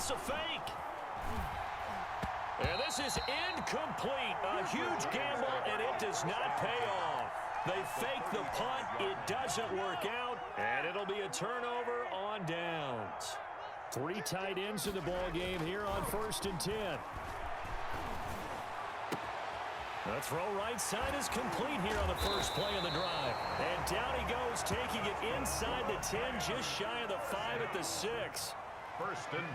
It's a fake. And this is incomplete. A huge gamble, and it does not pay off. They fake the punt. It doesn't work out, and it'll be a turnover on downs. 3 tight ends in the ball game here on 1st and 10. The throw right side is complete here on the first play of the drive. And down he goes, taking it inside the 10, just shy of the 5 at the 6.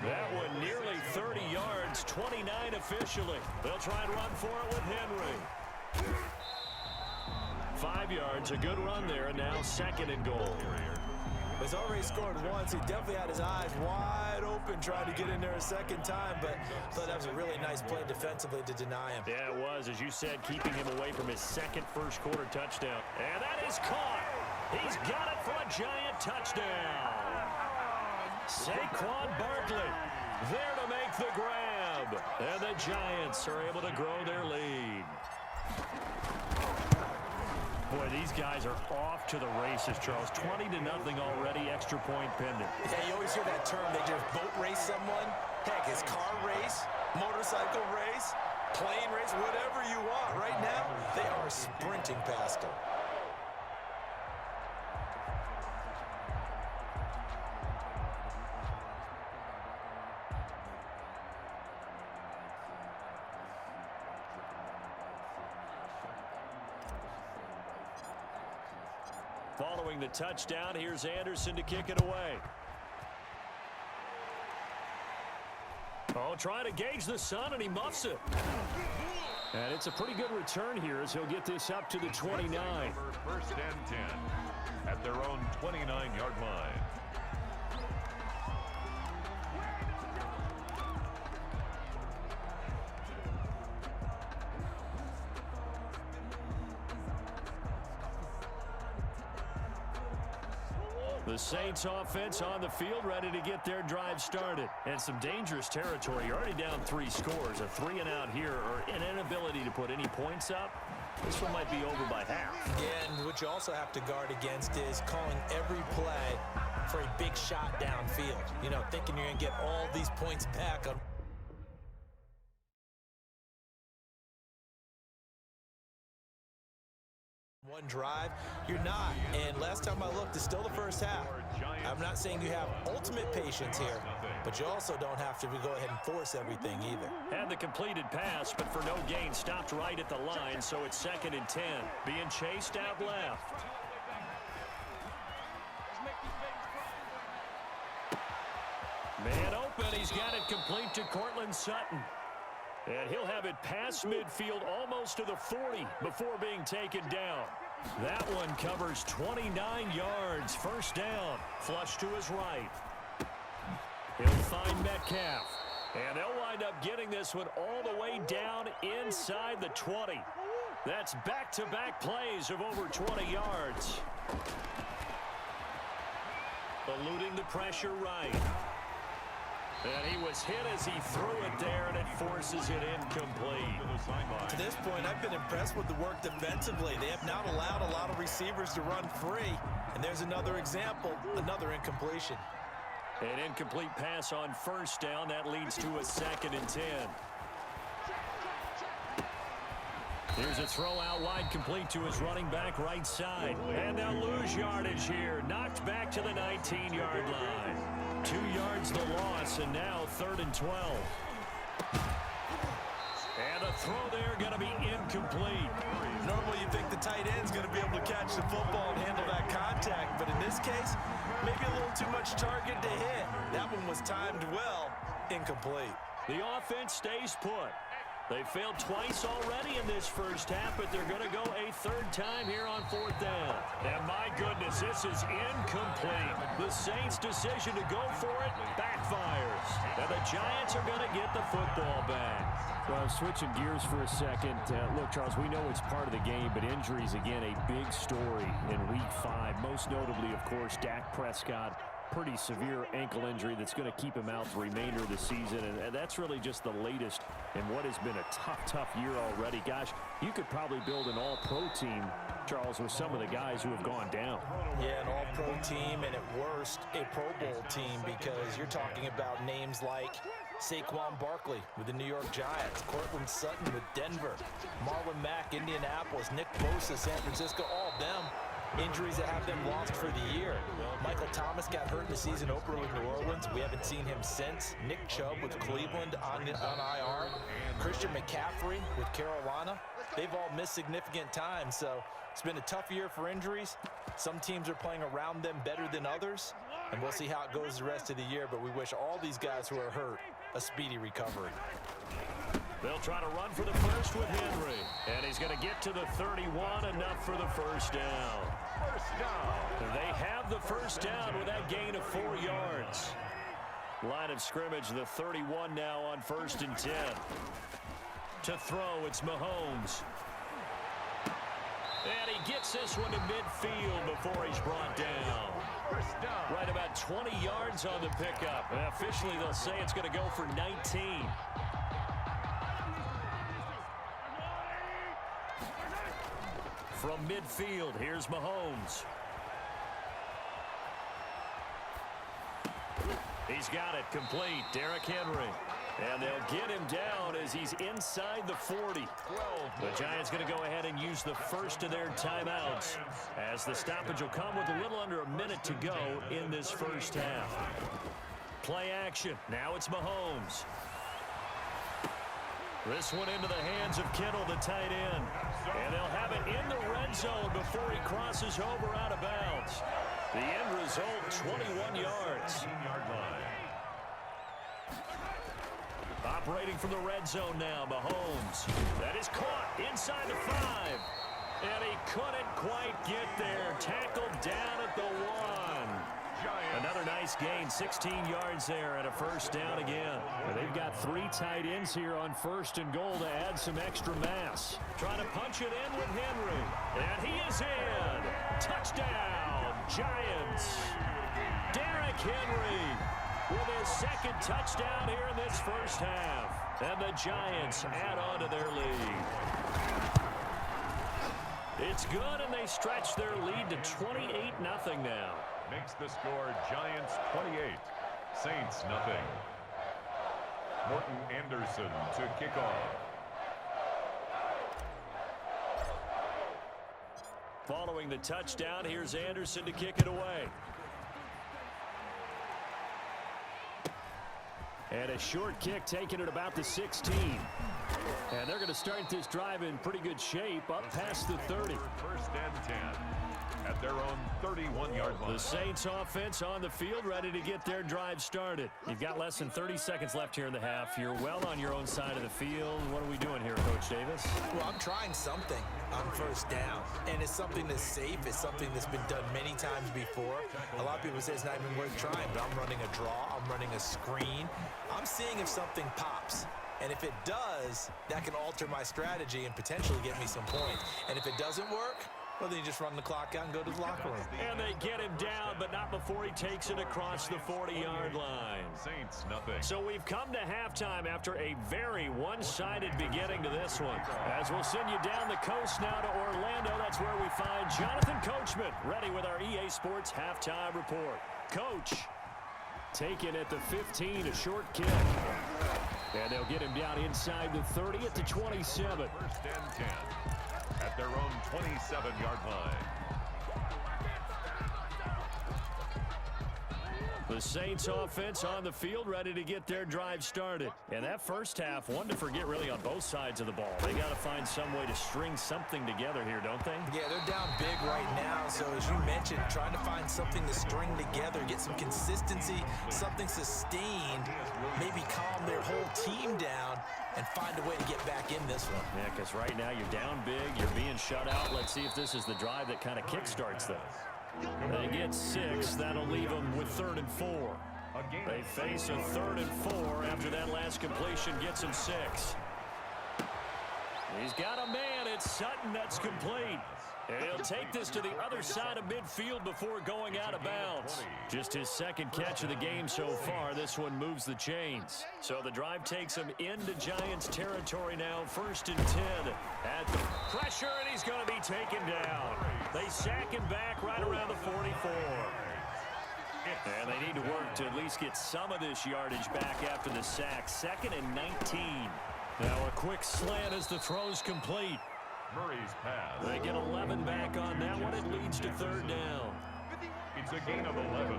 That one nearly 30 yards, 29 officially. They'll try and run for it with Henry. 5 yards, a good run there, and now 2nd and goal. He's already scored once. He definitely had his eyes wide open trying to get in there a second time, but I thought that was a really nice play defensively to deny him. Yeah, it was, as you said, keeping him away from his second first-quarter touchdown. And that is caught. He's got it for a giant touchdown. Saquon Barkley there to make the grab. And the Giants are able to grow their lead. Boy, these guys are off to the races, Charles. 20-0 already, extra point pending. Yeah, you always hear that term, they just boat race someone. Heck, it's car race, motorcycle race, plane race, whatever you want. Right now, they are sprinting past them. Following the touchdown, here's Anderson to kick it away. Oh, trying to gauge the sun, and he muffs it. And it's a pretty good return here as he'll get this up to the 29. 1st and 10 at their own 29-yard line. The Saints offense on the field, ready to get their drive started. And some dangerous territory. You're already down 3 scores. A 3-and-out here, or an inability to put any points up. This one might be over by half. And what you also have to guard against is calling every play for a big shot downfield. You know, thinking you're going to get all these points back on one drive. You're not. And last time I looked, it's still the first half. I'm not saying you have ultimate patience here, but you also don't have to go ahead and force everything either. Had the completed pass, but for no gain, stopped right at the line, so it's 2nd and 10. Being chased out left. Man open, he's got it complete to Cortland Sutton. And he'll have it past midfield almost to the 40 before being taken down. That one covers 29 yards. 1st down. Flush to his right. He'll find Metcalf. And they'll wind up getting this one all the way down inside the 20. That's back-to-back plays of over 20 yards. Eluding the pressure right. And he was hit as he threw it there, and it forces it incomplete. To this point, I've been impressed with the work defensively. They have not allowed a lot of receivers to run free. And there's another example, another incompletion. An incomplete pass on 1st down. That leads to a 2nd and 10. Here's a throw out wide, complete to his running back right side. And they'll lose yardage here. Knocked back to the 19-yard line. 2 yards the loss, and now 3rd and 12. And a throw there going to be incomplete. Normally you think the tight end's going to be able to catch the football and handle that contact, but in this case, maybe a little too much target to hit. That one was timed well, incomplete. The offense stays put. They failed twice already in this first half, but they're going to go a 3rd time here on 4th down. And my goodness, this is incomplete. The Saints' decision to go for it backfires. And the Giants are going to get the football back. Well, switching gears for a second. Look, Charles, we know it's part of the game, but injuries, again, a big story in Week 5. Most notably, of course, Dak Prescott pretty severe ankle injury that's going to keep him out the remainder of the season, and that's really just the latest in what has been a tough year already. Gosh, you could probably build an all-pro team, Charles, with some of the guys who have gone down. Yeah, an all-pro team, and at worst, a Pro Bowl team, because you're talking about names like Saquon Barkley with the New York Giants, Cortland Sutton with Denver, Marlon Mack, Indianapolis, Nick Bosa, San Francisco, all of them injuries that have them lost for the year. Michael Thomas got hurt in the season opener with New Orleans. We haven't seen him since. Nick Chubb with Cleveland on IR. Christian McCaffrey with Carolina. They've all missed significant time, so it's been a tough year for injuries. Some teams are playing around them better than others, and we'll see how it goes the rest of the year, but we wish all these guys who are hurt a speedy recovery. They'll try to run for the first with Henry. And he's going to get to the 31, enough for the first down. They have the first down with that gain of 4 yards. Line of scrimmage, the 31 now on 1st and 10. To throw, it's Mahomes. And he gets this one to midfield before he's brought down. Right about 20 yards on the pickup. Officially, they'll say it's going to go for 19. From midfield, here's Mahomes. He's got it complete. Derrick Henry. And they'll get him down as he's inside the 40. The Giants going to go ahead and use the first of their timeouts, as the stoppage will come with a little under a minute to go in this first half. Play action. Now it's Mahomes. This one into the hands of Kittle, the tight end. And they'll have it in the red zone before he crosses over out of bounds. The end result, 21 yards. Operating from the red zone now, Mahomes. That is caught inside the 5. And he couldn't quite get there. Tackled down at the 1. Another nice gain, 16 yards there, and a first down again. And they've got 3 tight ends here on 1st and goal to add some extra mass. Trying to punch it in with Henry. And he is in. Touchdown, Giants. Derrick Henry with his 2nd touchdown here in this first half. And the Giants add on to their lead. It's good, and they stretch their lead to 28-0 now. Makes the score Giants 28, Saints nothing. Morton Anderson to kick off. Following the touchdown, here's Anderson to kick it away. And a short kick taken at about the 16. And they're going to start this drive in pretty good shape, up past the 30. 1st and 10 at their own 31-yard line. The Saints offense on the field, ready to get their drive started. You've got less than 30 seconds left here in the half. You're well on your own side of the field. What are we doing here, Coach Davis? Well, I'm trying something on 1st down, and it's something that's safe. It's something that's been done many times before. A lot of people say it's not even worth trying, but I'm running a draw. I'm running a screen. I'm seeing if something pops. And if it does, that can alter my strategy and potentially get me some points. And if it doesn't work, well, then you just run the clock out and go to the locker room. And they get him down, but not before he takes it across the 40-yard line. Saints nothing. So we've come to halftime after a very one-sided beginning to this one. As we'll send you down the coast now to Orlando, that's where we find Jonathan Coachman, ready with our EA Sports Halftime Report. Coach, taken at the 15, a short kick. And they'll get him down inside the 30 at the 27. 1st and 10 at their own 27-yard line. The Saints offense on the field, ready to get their drive started. And that first half, one to forget really on both sides of the ball. They got to find some way to string something together here, don't they? Yeah, they're down big right now. So as you mentioned, trying to find something to string together, get some consistency, something sustained, maybe calm their whole team down and find a way to get back in this one. Yeah, because right now you're down big, you're being shut out. Let's see if this is the drive that kind of kickstarts them. They get 6. That'll leave them with 3rd and 4. They face a 3rd and 4 after that last completion gets him 6. He's got a man. It's Sutton that's complete. And he'll take this to the other side of midfield before going out of bounds. Just his second catch of the game so far. This one moves the chains. So the drive takes him into Giants territory now. 1st and 10 at the pressure, and he's going to be taken down. They sack him back right around the 44. And they need to work to at least get some of this yardage back after the sack. 2nd and 19. Now a quick slant as the throw's complete. Murray's pass. They get 11 back on that one. It leads to 3rd down. It's a gain of 11.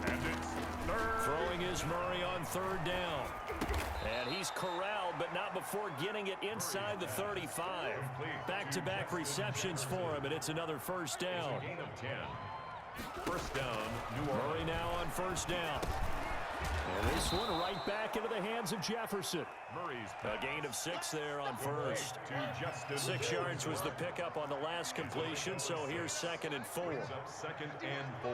And it's 3rd. Throwing is Murray on 3rd down. And he's corralled, but not before getting it inside the 35. Back-to-back receptions for him, and it's another 1st down. It's a gain of 10. 1st down, New Orleans. Murray now on 1st down. And this one right back into the hands of Jefferson. Murray's A gain of 6 there on 1st. to Justin. 6 yards was the pickup on the last completion, so here's 2nd and 4. Brings up 2nd and 4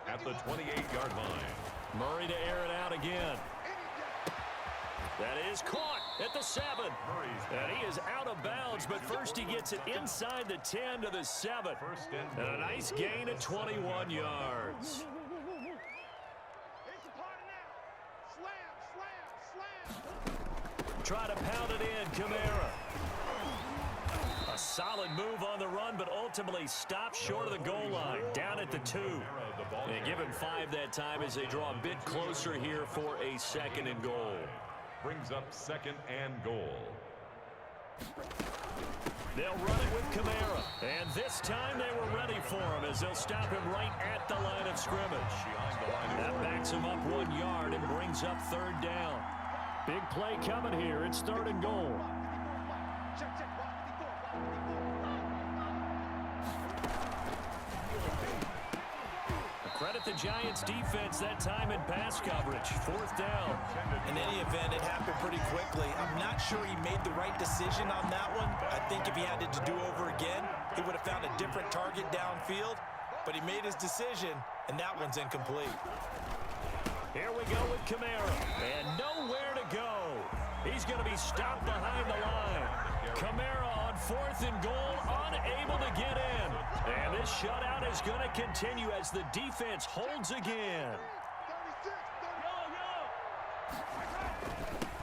at the 28-yard line. Murray to air it out again. That is caught at the 7. And he is out of bounds, but first he gets it inside the 10 to the 7. And a nice gain of 21 yards. Try to pound it in, Kamara. A solid move on the run, but ultimately stopped short of the goal line, down at the 2. They give him 5 that time as they draw a bit closer here for a 2nd and goal. Brings up 2nd and goal. They'll run it with Kamara. And this time they were ready for him as they'll stop him right at the line of scrimmage. That backs him up 1 yard and brings up 3rd down. Big play coming here. It's 3rd and goal. Credit the Giants defense that time in pass coverage. 4th down. In any event, it happened pretty quickly. I'm not sure he made the right decision on that one. I think if he had it to do over again, he would have found a different target downfield. But he made his decision, and that one's incomplete. Here we go with Kamara. And nowhere to go. He's going to be stopped behind the line. Kamara on 4th and goal, unable to get in. And this shutout is going to continue as the defense holds again.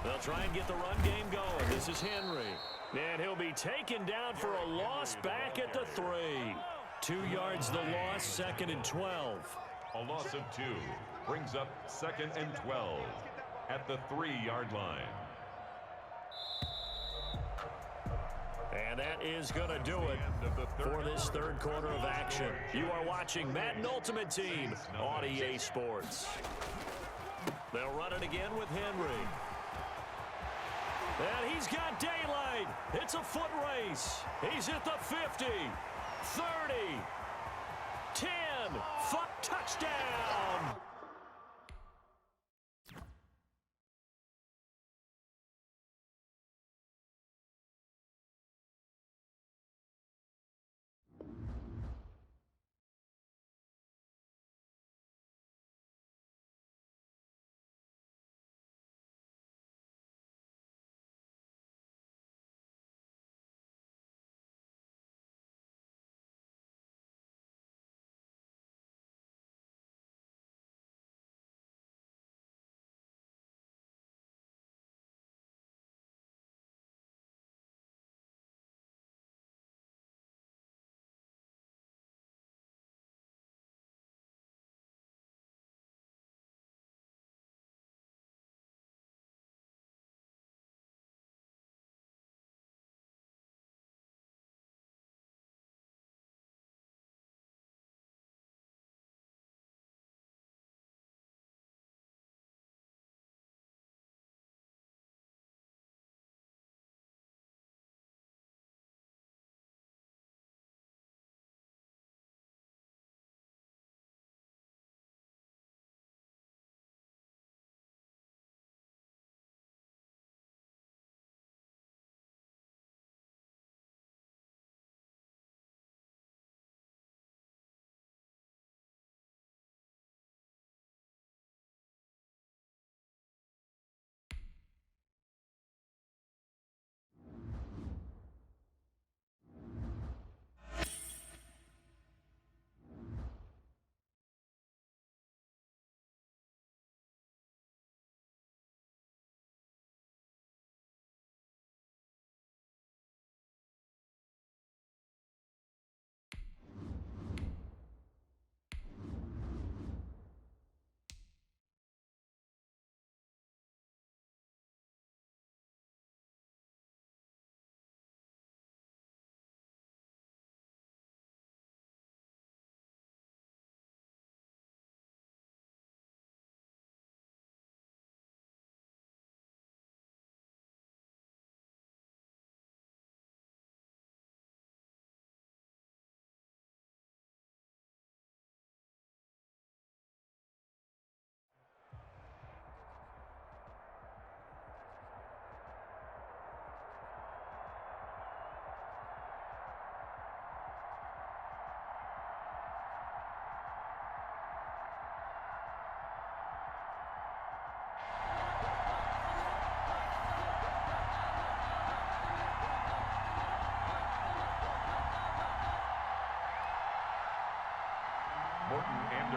They'll try and get the run game going. This is Henry. And he'll be taken down for a loss back at the 3. 2 yards the loss, 2nd and 12. A loss of 2 brings up 2nd and 12 at the 3-yard line. And that is going to do it for this 3rd quarter of action. You are watching Madden Ultimate Team on EA Sports. They'll run it again with Henry. And he's got daylight. It's a foot race. He's at the 50, 30, 10, touchdown.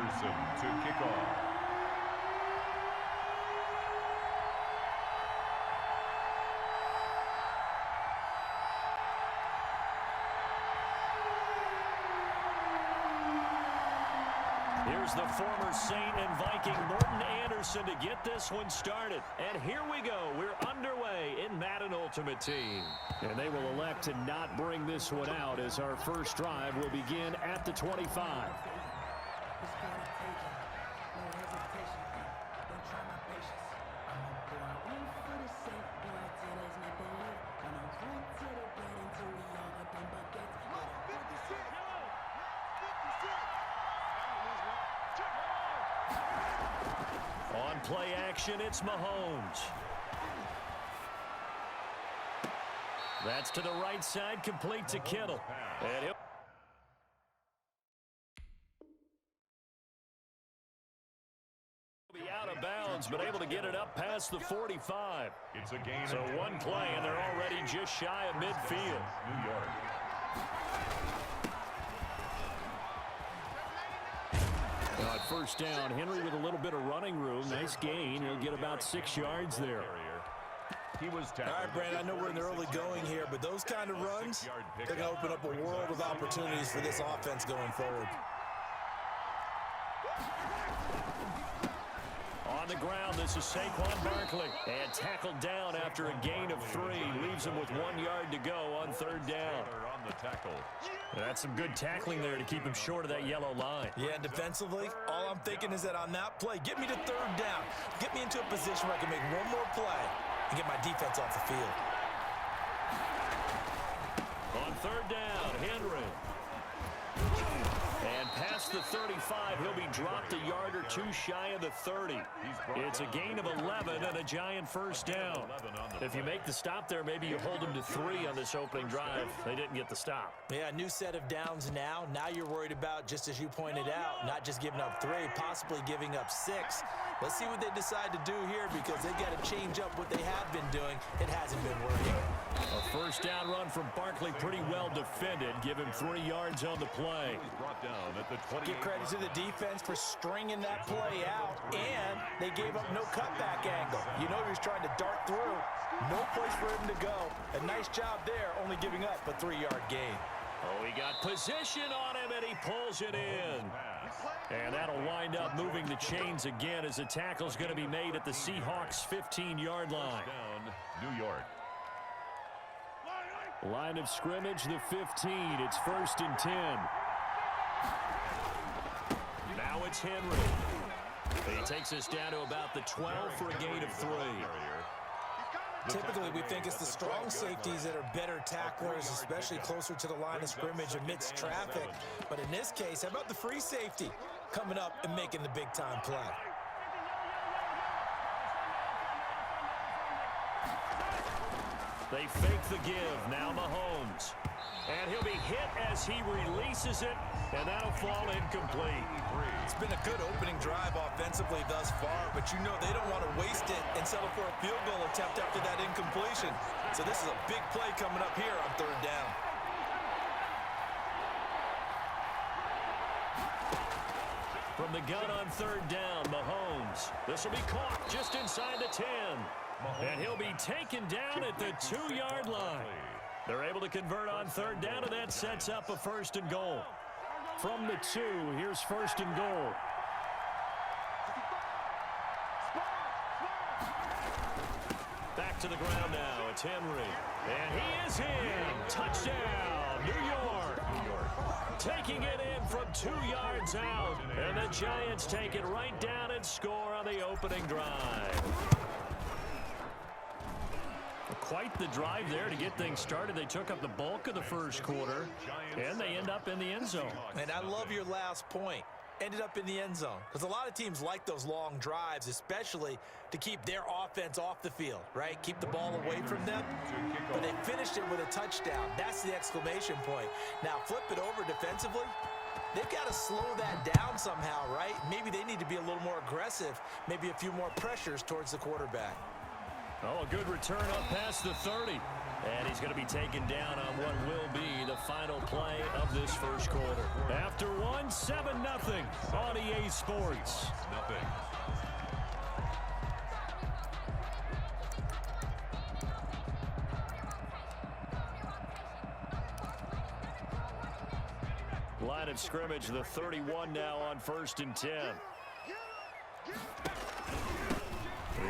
Anderson to kick off. Here's the former Saint and Viking Morten Andersen to get this one started. And here we go. We're underway in Madden Ultimate Team. And they will elect to not bring this one out as our first drive will begin at the 25. On play action, it's Mahomes. That's to the right side, complete to Kittle. And he'll be out of bounds, but able to get it up past the 45. It's a gain. So one play, and they're already just shy of midfield. New York. Now at first down, Henry with a little bit of running room. Nice gain. He'll get about 6 yards there. He was All right, Brandon, I know we're in the early going here, but those kind of runs, they're going to open up a world of opportunities for this offense going forward. On the ground, this is Saquon Barkley. And tackled down after a gain of 3. Leaves him with 1 yard to go on third down. on the tackle. That's some good tackling there to keep him short of that yellow line. Yeah, and defensively, all I'm thinking is that on that play, get me to third down. Get me into a position where I can make one more play and get my defense off the field. On third down, Henry. And past the 35, he'll be dropped a yard or 2 shy of the 30. It's a gain of 11 and a giant first down. If you make the stop there, maybe you hold him to 3 on this opening drive. They didn't get the stop. Yeah, new set of downs now. Now you're worried about, just as you pointed out, not just giving up 3, possibly giving up 6. Let's see what they decide to do here because they've got to change up what they have been doing. It hasn't been working. A first down run from Barkley, pretty well defended. Give him 3 yards on the play. Brought down at the 28. Give credit to the defense for stringing that play out, and they gave up no cutback angle. You know he was trying to dart through. No place for him to go. A nice job there, only giving up a 3-yard gain. Oh, he got position on him, and he pulls it in. And that'll wind up moving the chains again as the tackle's going to be made at the Seahawks' 15-yard line. Down, New York. Line of scrimmage, the 15. It's 1st and 10. Now it's Henry. He takes us down to about the 12 for a gain of 3. Typically, we think it's the strong safeties that are better tacklers, especially closer to the line of scrimmage amidst traffic. But in this case, how about the free safety coming up and making the big-time play? They fake the give. Now Mahomes. And he'll be hit as he releases it, and that'll fall incomplete. It's been a good opening drive offensively thus far, but you know they don't want to waste it and settle for a field goal attempt after that incompletion. So this is a big play coming up here on third down. From the gun on third down, Mahomes. This will be caught just inside the 10. And he'll be taken down at the 2-yard line. They're able to convert on third down, and that sets up a 1st and goal. From the 2, here's 1st and goal. Back to the ground now. It's Henry. And he is in. Touchdown, New York. Taking it in from 2 yards out. And the Giants take it right down and score on the opening drive. Quite the drive there to get things started. They took up the bulk of the first quarter, and they end up in the end zone. And I love your last point. Ended up in the end zone. Because a lot of teams like those long drives, especially to keep their offense off the field, right? Keep the ball away from them. But they finished it with a touchdown. That's the exclamation point. Now flip it over defensively. They've got to slow that down somehow, right? Maybe they need to be a little more aggressive. Maybe a few more pressures towards the quarterback. Oh, a good return up past the 30. And he's going to be taken down on what will be the final play of this first quarter. After one, 7-0 on EA Sports. Nothing. Line of scrimmage, the 31 now on 1st and 10.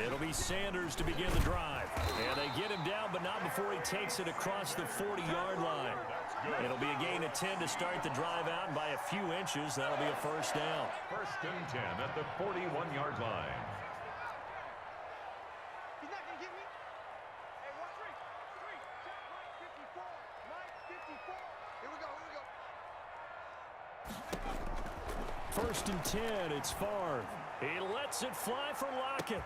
It'll be Sanders to begin the drive. And they get him down, but not before he takes it across the 40-yard line. It'll be a gain of 10 to start the drive out, and by a few inches, that'll be a first down. 1st and 10 at the 41-yard line. He's not going to get me. Hey, watch three. Check Mike 54. Mike 54. Here we go. 1st and 10, it's Favre. He lets it fly for Lockett.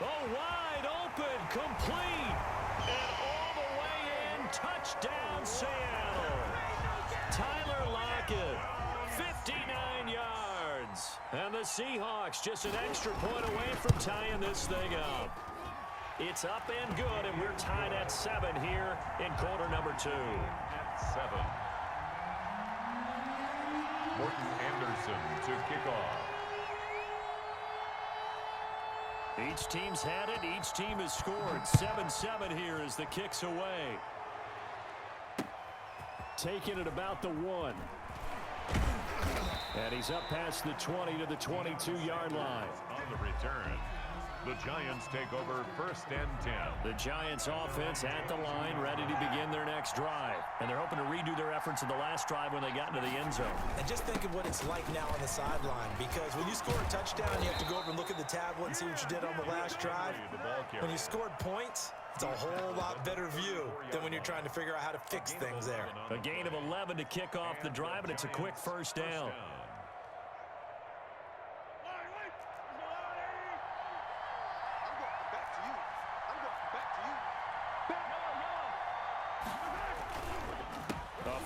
Oh, wide open, complete, and all the way in, touchdown Seattle. Tyler Lockett, 59 yards. And the Seahawks just an extra point away from tying this thing up. It's up and good, and we're tied at 7 here in quarter number 2. At 7. Morton Anderson to kick off. Each team's had it. Each team has scored. 7-7 here as the kick's away. Taking it about the 1. And he's up past the 20 to the 22-yard line. On the return, the Giants take over 1st and 10. The Giants offense at the line, ready to begin their next drive. And they're hoping to redo their efforts in the last drive when they got into the end zone. And just think of what it's like now on the sideline, because when you score a touchdown, you have to go over and look at the tablet and see what you did on the last drive. When you scored points, it's a whole lot better view than when you're trying to figure out how to fix things there. A gain of 11 to kick off the drive, and it's a quick first down.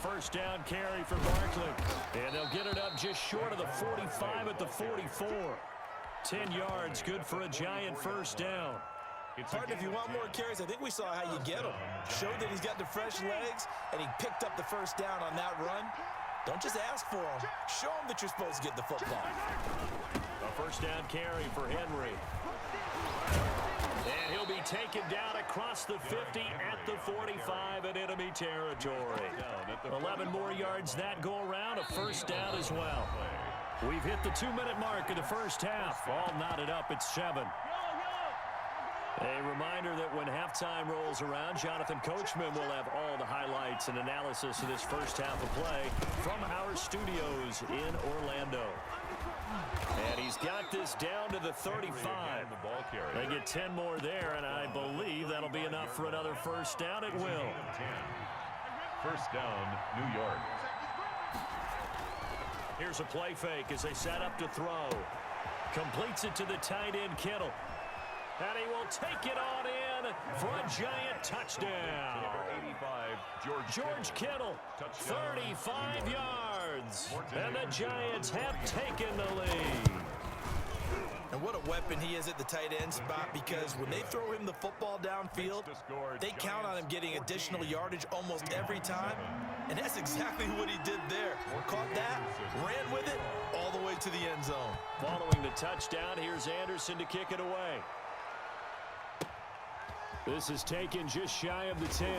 First down carry for Barkley. And they'll get it up just short of the 45 at the 44. 10 yards, good for a Giant first down. Partner, if you want more carries, I think we saw how you get them. Showed that he's got the fresh legs, and he picked up the first down on that run. Don't just ask for them. Show them that you're supposed to get the football. A first down carry for Henry. And he'll be taken down across the 50 at the 45 in enemy territory. 11 more yards that go around, a first down as well. We've hit the 2-minute mark of the first half. All knotted up at 7. A reminder that when halftime rolls around, Jonathan Coachman will have all the highlights and analysis of this first half of play from our studios in Orlando. And he's got this down to the 35. They get 10 more there, and I believe that'll be enough for another first down. It will. First down, New York. Here's a play fake as they set up to throw. Completes it to the tight end, Kittle. And he will take it on in for a Giant touchdown. Number 85, George Kittle, 35 yards. And the Giants have taken the lead. And what a weapon he is at the tight end spot, because when they throw him the football downfield, they count on him getting additional yardage almost every time. And that's exactly what he did there. Caught that, ran with it, all the way to the end zone. Following the touchdown, here's Anderson to kick it away. This is taken just shy of the 10.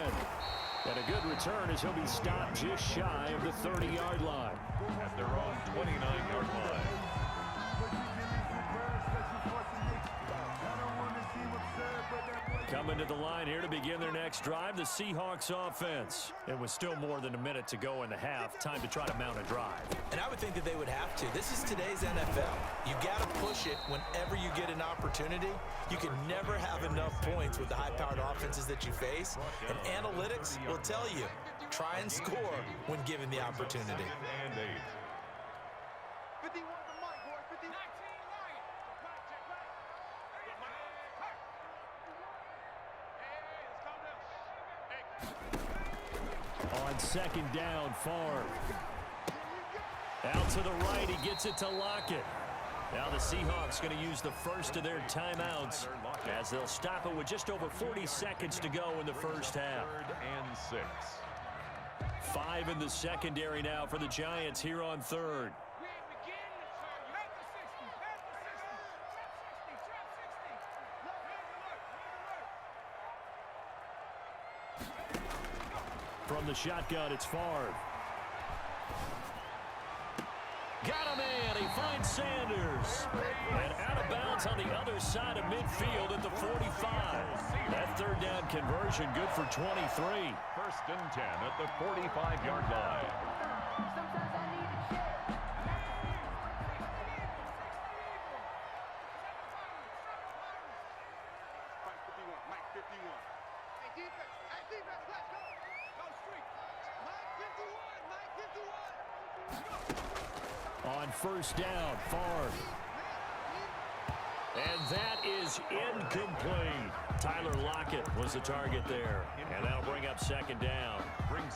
And a good return as he'll be stopped just shy of the 30-yard line. At their own 29-yard line. Coming to the line here to begin their next drive, the Seahawks offense. And with still more than a minute to go in the half, time to try to mount a drive. And I would think that they would have to. This is today's NFL. You got to push it whenever you get an opportunity. You can never have enough points with the high-powered offenses that you face. And analytics will tell you, try and score when given the opportunity. And 8. 51 for Mike, boy. 50. 19 Ryan. Check. On second down, Favre. Out to the right, he gets it to Lockett. Now the Seahawks going to use the first of their timeouts as they'll stop it with just over 40 seconds to go in the first half. 3rd and 6. 5 in the secondary now for the Giants here on 3rd. From the shotgun, it's Favre. Got him in. He finds Sanders. And out of bounds on the other side of midfield at the 45. That 3rd down conversion good for 23. 1st and 10 at the 45-yard line. Sometimes I need a check. Mike 51, Mike 51. Hey, defense, let's go. Go street. Mike 51, Mike 51. On 1st down, Favre. And that is incomplete. Tyler Lockett was the target there. And that'll bring up 2nd down.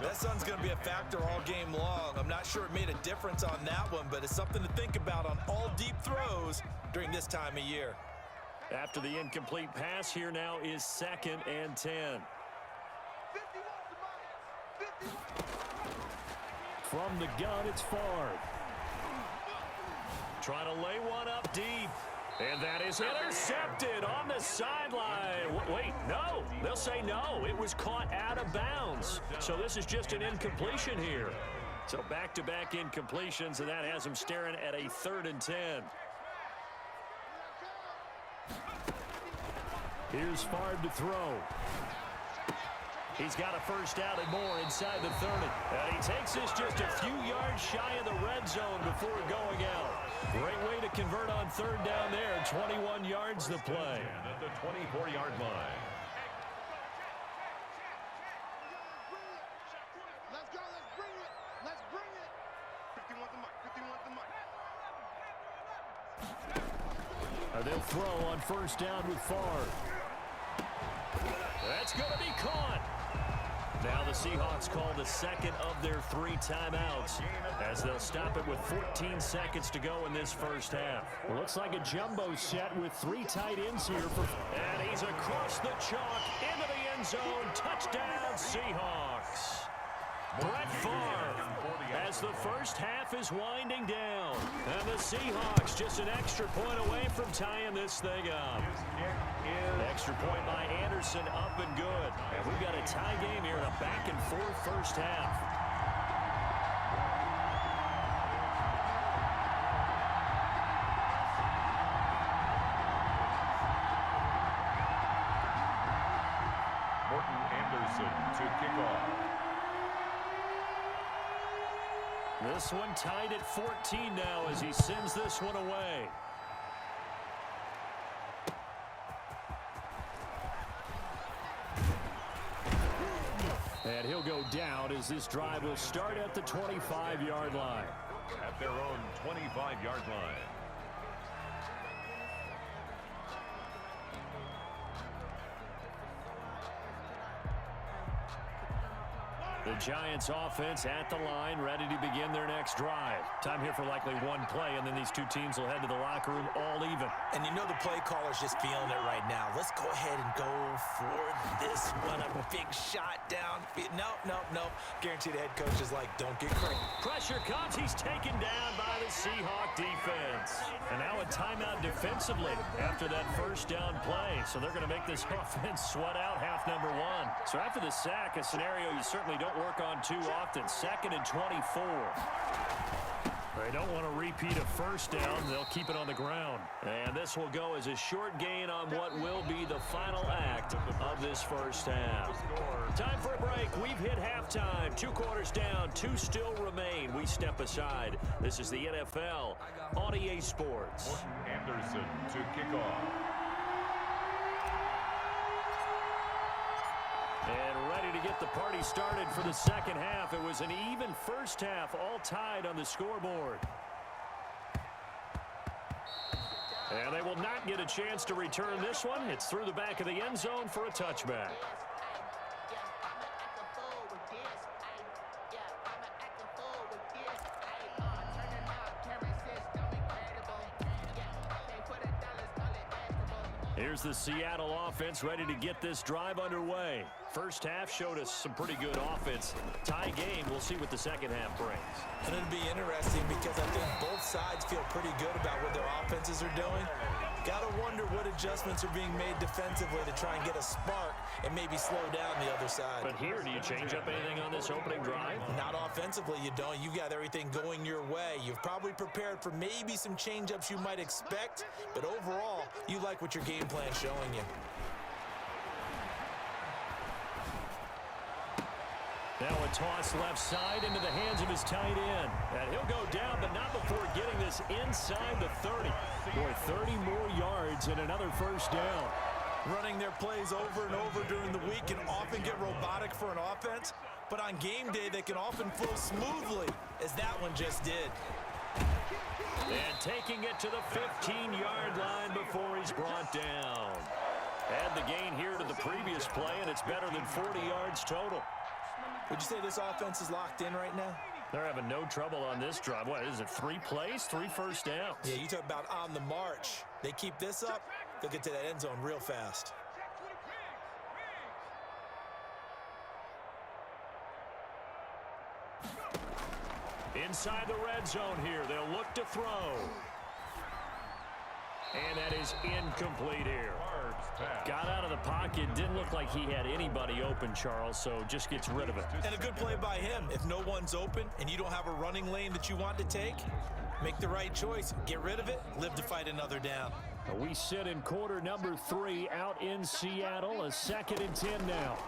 That sun's going to be a factor all game long. I'm not sure it made a difference on that one, but it's something to think about on all deep throws during this time of year. After the incomplete pass, here now is 2nd and 10. 51 to Mike. 51. From the gun, it's Favre. Trying to lay one up deep. And that is intercepted on the sideline. Wait, no. They'll say no. It was caught out of bounds. So this is just an incompletion here. So back-to-back incompletions, and that has them staring at a 3rd and 10. Here's Favre to throw. He's got a 1st down and more inside the 30. And he takes this just a few yards shy of the red zone before going out. Great way to convert on 3rd down there. 21 yards the play. At the 24-yard line. Let's go, let's bring it. Let's bring it. 51 to Mike, 51 to Mike. They'll throw on 1st down with Favre. That's going to be caught. Now the Seahawks call the 2nd of their 3 timeouts as they'll stop it with 14 seconds to go in this first half. Well, looks like a jumbo set with 3 tight ends here. And he's across the chalk into the end zone. Touchdown, Seahawks. Brett Favre as the first half is winding down. And the Seahawks just an extra point away from tying this thing up. Extra point by Anderson, up and good. And we've got a tie game here in a back-and-forth first half. Morton Anderson to kick off. This one tied at 14 now as he sends this one away. And he'll go down as this drive will start at the 25-yard line. At their own 25-yard line. The Giants offense at the line, ready to begin their next drive. Time here for likely one play, and then these two teams will head to the locker room all even. And you know the play caller's just feeling it right now. Let's go ahead and go for this one. A big shot down. Nope. Guaranteed the head coach is like, don't get crazy. Pressure comes. He's taken down by the Seahawk defense. And now a timeout defensively after that first down play. So they're going to make this offense sweat out half number 1. So after the sack, a scenario you certainly don't work on too often. 2nd and 24. They don't want to repeat a first down. They'll keep it on the ground. And this will go as a short gain on what will be the final act of this first half. Time for a break. We've hit halftime. 2 quarters down. 2 still remain. We step aside. This is the NFL on EA Sports. Morton Anderson to kick off. And ready to get the party started for the second half. It was an even first half, all tied on the scoreboard. And they will not get a chance to return this one. It's through the back of the end zone for a touchback. Here's the Seattle offense ready to get this drive underway. First half showed us some pretty good offense. Tie game, we'll see what the second half brings. And it'll be interesting because I think both sides feel pretty good about what their offenses are doing. Got to wonder what adjustments are being made defensively to try and get a spark and maybe slow down the other side. But here, do you change up anything on this opening drive? Not offensively, you don't. You got everything going your way. You've probably prepared for maybe some change-ups you might expect, but overall, you like what your game plan's showing you. Now a toss left side into the hands of his tight end. And he'll go down, but not before getting this inside the 30. Boy, 30 more yards and another first down. Running their plays over and over during the week can often get robotic for an offense, but on game day, they can often flow smoothly, as that one just did. And taking it to the 15-yard line before he's brought down. Add the gain here to the previous play, and it's better than 40 yards total. Would you say this offense is locked in right now? They're having no trouble on this drive. What is it, 3 plays, 3 first downs? Yeah, you talk about on the march. They keep this up, they'll get to that end zone real fast. Inside the red zone here, they'll look to throw. And that is incomplete here. Got out of the pocket, didn't look like he had anybody open, Charles, so just gets rid of it. And a good play by him. If no one's open and you don't have a running lane that you want to take, make the right choice. Get rid of it, live to fight another down. We sit in quarter number 3 out in Seattle, a 2nd and 10 now.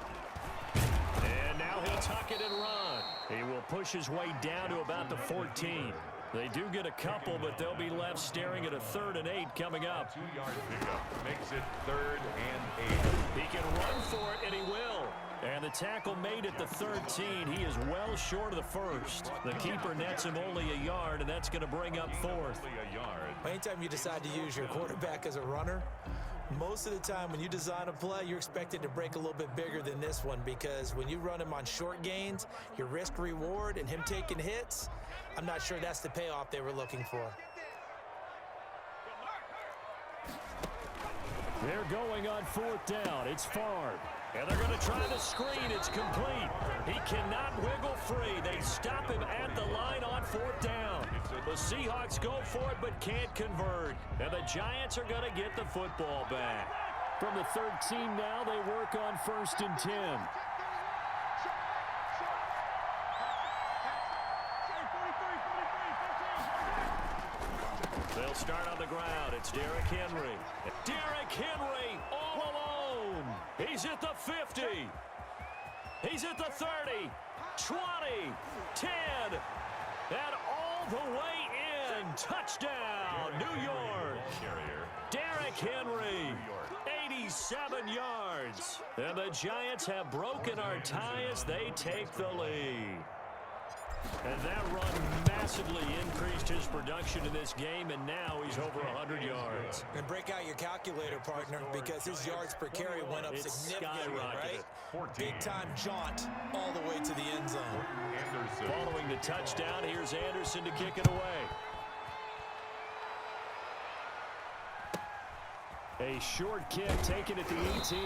And now he'll tuck it and run. He will push his way down to about the 14. They do get a couple, but they'll be left staring at a 3rd and 8 coming up. 2-yard pickup makes it 3rd and 8. He can run for it, and he will. And the tackle made at the 13. He is well short of the first. The keeper nets him only a yard, and that's going to bring up 4th. Only a yard. Anytime you decide to use your quarterback as a runner, most of the time when you design a play, you're expected to break a little bit bigger than this one, because when you run him on short gains, your risk reward and him taking hits, I'm not sure that's the payoff they were looking for. They're going on 4th down. It's Favre. And they're going to try the screen. It's complete. He cannot wiggle free. They stop him at the line on 4th down. The Seahawks go for it but can't convert. And the Giants are going to get the football back. From the 13 now, they work on 1st and 10. They'll start on the ground. It's Derrick Henry. Derrick Henry all alone. He's at the 50. He's at the 30, 20, 10, and all the way in. Touchdown, New York. Derrick Henry, 87 yards. And the Giants have broken our tie as they take the lead. And that run massively increased his production in this game, and now he's over 100 yards. And break out your calculator, partner, because his yards per carry went up significantly, right? Big-time jaunt all the way to the end zone. Anderson. Following the touchdown, here's Anderson to kick it away. A short kick taken at the 18.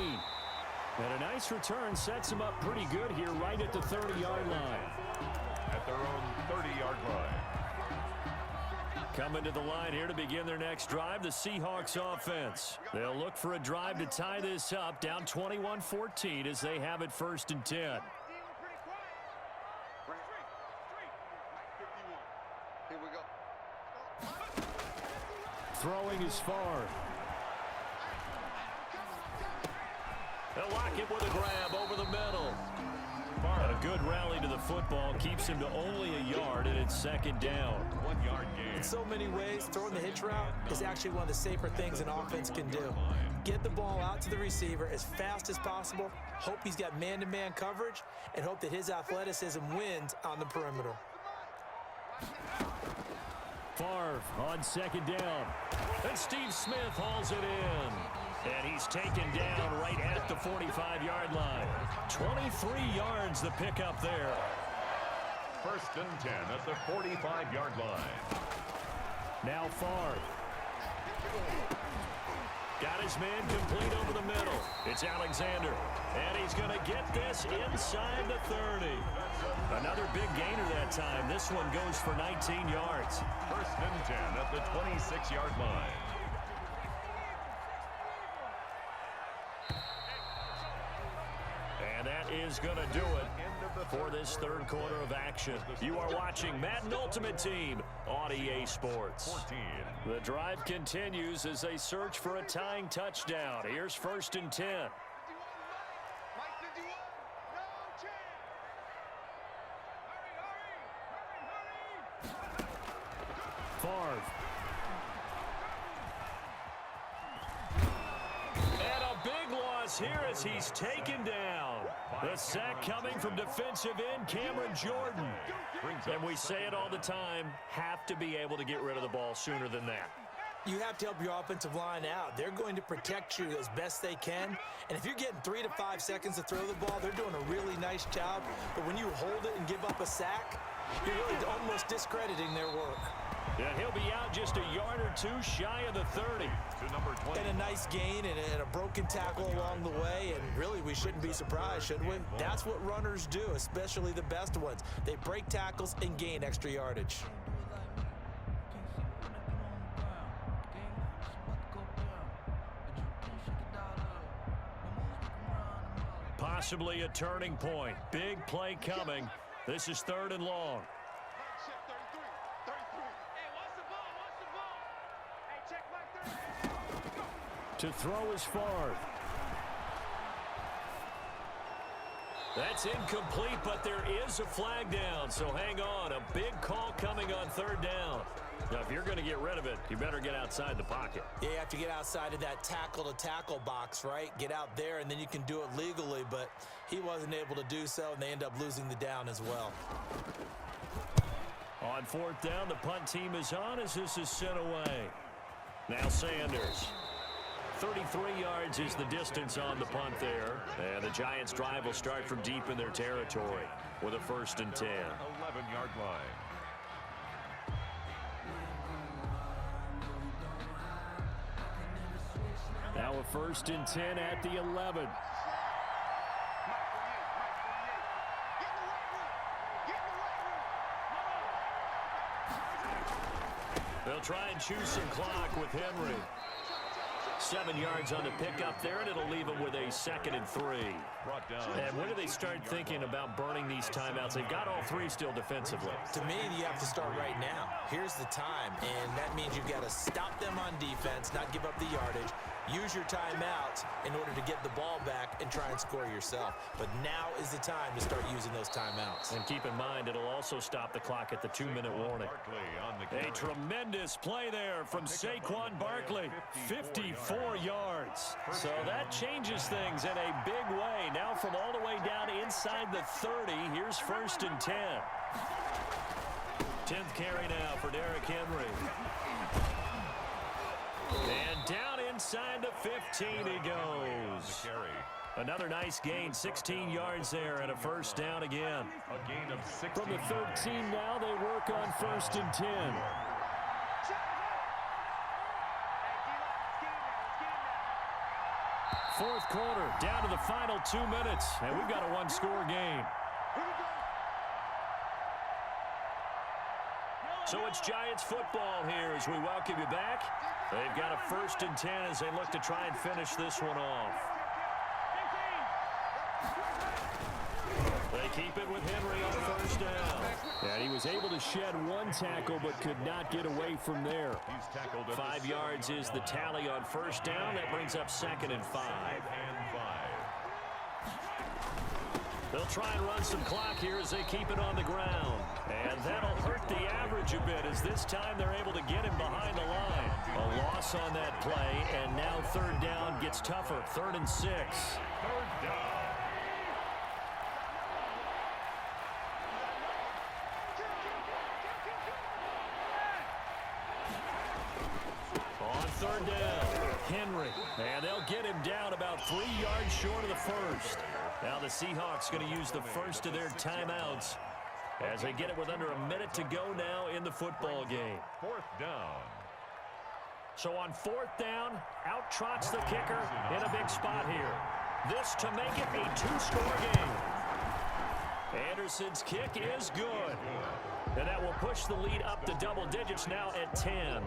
And a nice return sets him up pretty good here right at the 30-yard line. At their own 30-yard line. Coming to the line here to begin their next drive, the Seahawks offense. They'll look for a drive to tie this up, down 21-14 as they have it 1st and 10. Here we go. Throwing is Favre. They'll lock it with a grab over the middle. And a good rally to the football keeps him to only a yard, and it's 2nd down. 1-yard gain. In so many ways, throwing the hitch route is actually one of the safer things an offense can do. Get the ball out to the receiver as fast as possible, hope he's got man-to-man coverage, and hope that his athleticism wins on the perimeter. Favre on 2nd down. And Steve Smith hauls it in. And he's taken down right at the 45-yard line. 23 yards the pickup there. 1st and 10 at the 45-yard line. Now Favre. Got his man complete over the middle. It's Alexander. And he's going to get this inside the 30. Another big gainer that time. This one goes for 19 yards. 1st and 10 at the 26-yard line. And that is going to do it for this third quarter of action. You are watching Madden Ultimate Team on EA Sports. 14. The drive continues as they search for a tying touchdown. Here's 1st and 10. Mike 51. No chance. Favre. And a big loss here as he's taken down. The sack coming from defensive end Cameron Jordan. And we say it all the time, have to be able to get rid of the ball sooner than that. You have to help your offensive line out. They're going to protect you as best they can. And if you're getting 3 to 5 seconds to throw the ball, they're doing a really nice job. But when you hold it and give up a sack, you're really almost discrediting their work. Yeah, he'll be out just a yard or two shy of the 30. To number 20. And a nice gain and a broken tackle along the way. And really, we shouldn't be surprised, should we? That's what runners do, especially the best ones. They break tackles and gain extra yardage. Possibly a turning point. Big play coming. This is 3rd and long. Mike check 33. 33. Hey, watch the ball. Watch the ball. Hey, check Mike 33. To throw is Favre. That's incomplete, but there is a flag down, so hang on. A big call coming on 3rd down. Now, if you're going to get rid of it, you better get outside the pocket. Yeah, you have to get outside of that tackle-to-tackle box, right? Get out there, and then you can do it legally, but he wasn't able to do so, and they end up losing the down as well. On 4th down, the punt team is on as this is sent away. Now Sanders. 33 yards is the distance on the punt there. And the Giants' drive will start from deep in their territory with a 1st and 10. 11-yard line. Now a 1st and 10 at the 11. Mike 48. Mike 48. Get in the right room. Get in the right room. They'll try and choose some clock with Henry. 7 yards on the pickup there, and it'll leave them with a 2nd and 3. Brought down. And when do they start thinking about burning these timeouts? They've got all 3 still defensively. To me, you have to start right now. Here's the time, and that means you've got to stop them on defense, not give up the yardage. Use your timeouts in order to get the ball back and try and score yourself. But now is the time to start using those timeouts. And keep in mind, it'll also stop the clock at the 2-minute warning. Barkley on the A carry. tremendous play there from Saquon Barkley. 54 yards. So that changes things in a big way. Now from all the way down inside the 30, here's 1st and 10. 10th carry now for Derrick Henry. And down inside the 15 he goes. Carry. Another nice gain, 16 yards there and a 1st down again. A gain of 16. From the 13 now, they work on 1st and 10. Fourth quarter, down to the final 2 minutes, and we've got a 1-score game. So it's Giants football here as we welcome you back. They've got a 1st and 10 as they look to try and finish this one off. They keep it with Henry on 1st down. And he was able to shed 1 tackle but could not get away from there. He's tackled at 5 the yards is the tally on 1st down. That brings up 2nd and 5. and 5. They'll try and run some clock here as they keep it on the ground. And that'll hurt the average a bit as this time they're able to get him behind the line. A loss on that play, and now 3rd down gets tougher. 3rd and 6. 3rd down. On 3rd down, Henry. And they'll get him down about 3 yards short of the 1st. Now the Seahawks going to use the first of their timeouts as they get it with under a minute to go now in the football game. 4th down. So on 4th down, out trots the kicker in a big spot here. This to make it a 2-score game. Anderson's kick is good. And that will push the lead up to double digits now at 10.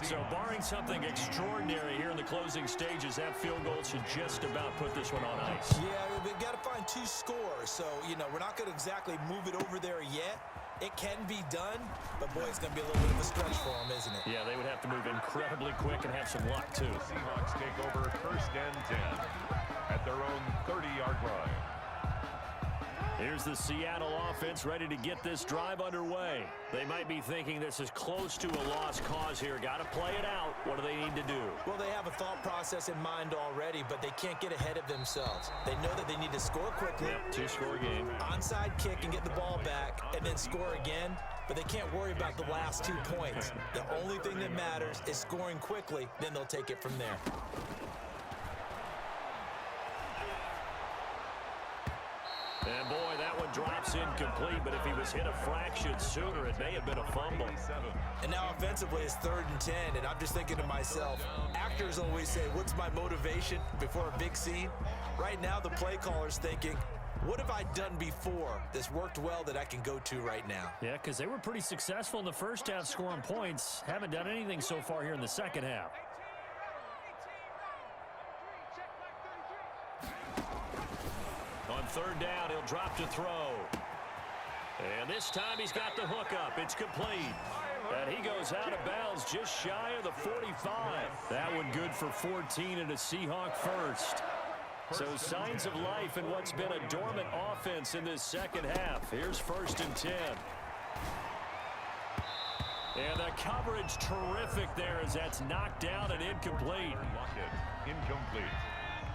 So barring something extraordinary here in the closing stages, that field goal should just about put this one on ice. Yeah, we've got to find 2 scores. So, you know, we're not going to exactly move it over there yet. It can be done, but boy, it's going to be a little bit of a stretch for them, isn't it? Yeah, they would have to move incredibly quick and have some luck, too. The Seahawks take over 1st and 10 at their own 30-yard line. Here's the Seattle offense ready to get this drive underway. They might be thinking this is close to a lost cause here. Got to play it out. What do they need to do? Well, they have a thought process in mind already, but they can't get ahead of themselves. They know that they need to score quickly. Yep, 2-score game. Onside kick and get the ball back and then score again, but they can't worry about the last 2 points. The only thing that matters is scoring quickly, then they'll take it from there. And boy, that one drops incomplete, but if he was hit a fraction sooner, it may have been a fumble. And now offensively it's 3rd and 10, and I'm just thinking to myself, actors always say, what's my motivation before a big scene? Right now the play caller's thinking, what have I done before that's worked well that I can go to right now? Yeah, because they were pretty successful in the first half scoring points. Haven't done anything so far here in the second half. On 3rd down, he'll drop to throw. And this time he's got the hook up. It's complete. And he goes out of bounds just shy of the 45. That one good for 14 and a Seahawk first. So signs of life in what's been a dormant offense in this second half. Here's 1st and 10. And the coverage terrific there as that's knocked down and incomplete. Lockett, incomplete.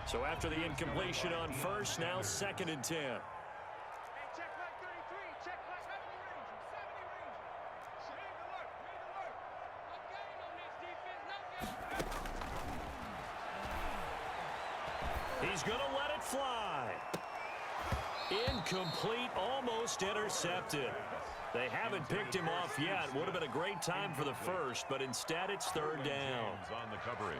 So after the incompletion on 1st, now 2nd and 10. He's going to let it fly. Incomplete, almost intercepted. They haven't picked him off yet. Would have been a great time for the first, but instead it's 3rd down. On the coverage.